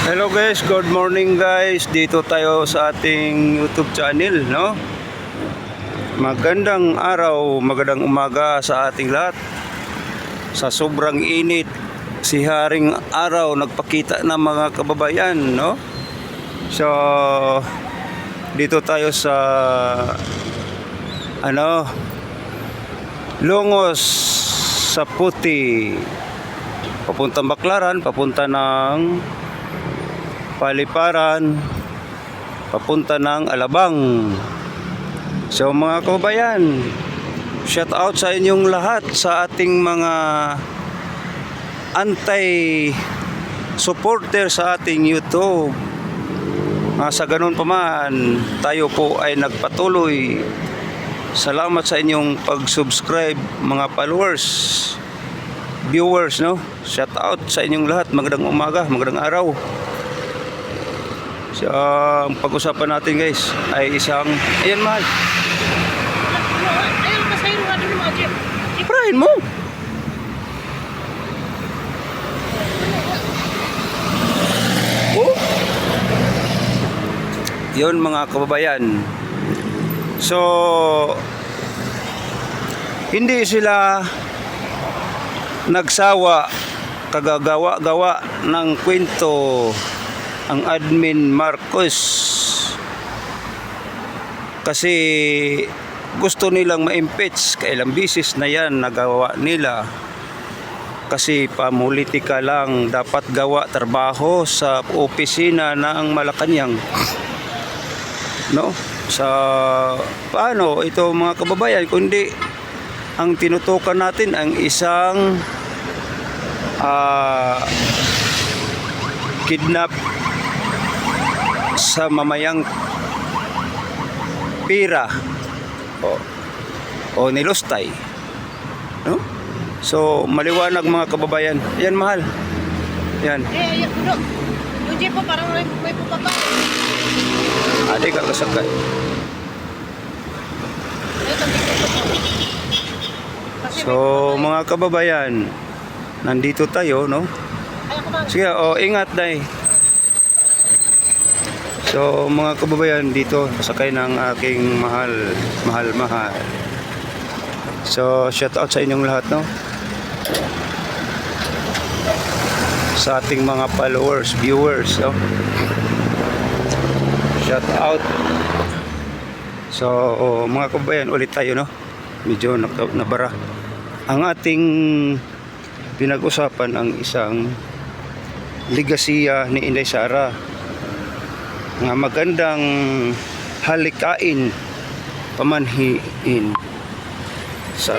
Hello guys, good morning guys. Dito tayo sa ating YouTube channel, no? Magandang araw, magandang umaga sa ating lahat. Sa sobrang init, si Haring Araw nagpakita ng mga kababayan, no? So, dito tayo sa Lungos sa Puti. Papunta Baclaran, papunta ng Paliparan, papunta ng Alabang. So mga kababayan, shout out sa inyong lahat, sa ating mga anti-supporter sa ating YouTube. Sa ganun pa man, tayo po ay nagpatuloy. Salamat sa inyong pag-subscribe, mga followers, viewers, no? Shout out sa inyong lahat. Magandang umaga, magandang araw. So, ang pag-usapan natin guys ay isang, ayan mahal. Ayun, masayro nga doon mga jeep. Iprahin mo. Oh. Yun mga kababayan. So, hindi sila nagsawa kagagawa-gawa ng kwento ang admin Marcos, kasi gusto nilang ma-impeach. Kailang bisis na yan nagawa nila, kasi pamulitika lang dapat gawa trabaho sa opisina ng Malacanang, no? Sa paano ito mga kababayan, kundi ang tinutukan natin ang isang kidnap sa mamayang pira o nilustay, no? So maliwanag mga kababayan. Yan mahal. Yan. Ayan, bro. Yung jeep po parang may pupapa. Adi ka kasakay. So mga kababayan, nandito tayo, no? Sige, ingat day. So mga kababayan, dito sakay ng aking mahal. So shout out sa inyong lahat, no? Sa ating mga followers, viewers, no? Shout out. So mga kababayan, ulit tayo, no? Medyo nabara. Ang ating pinag-usapan ang isang ligasiya ni Inday Sara nga magandang halikain, pamanhiin sa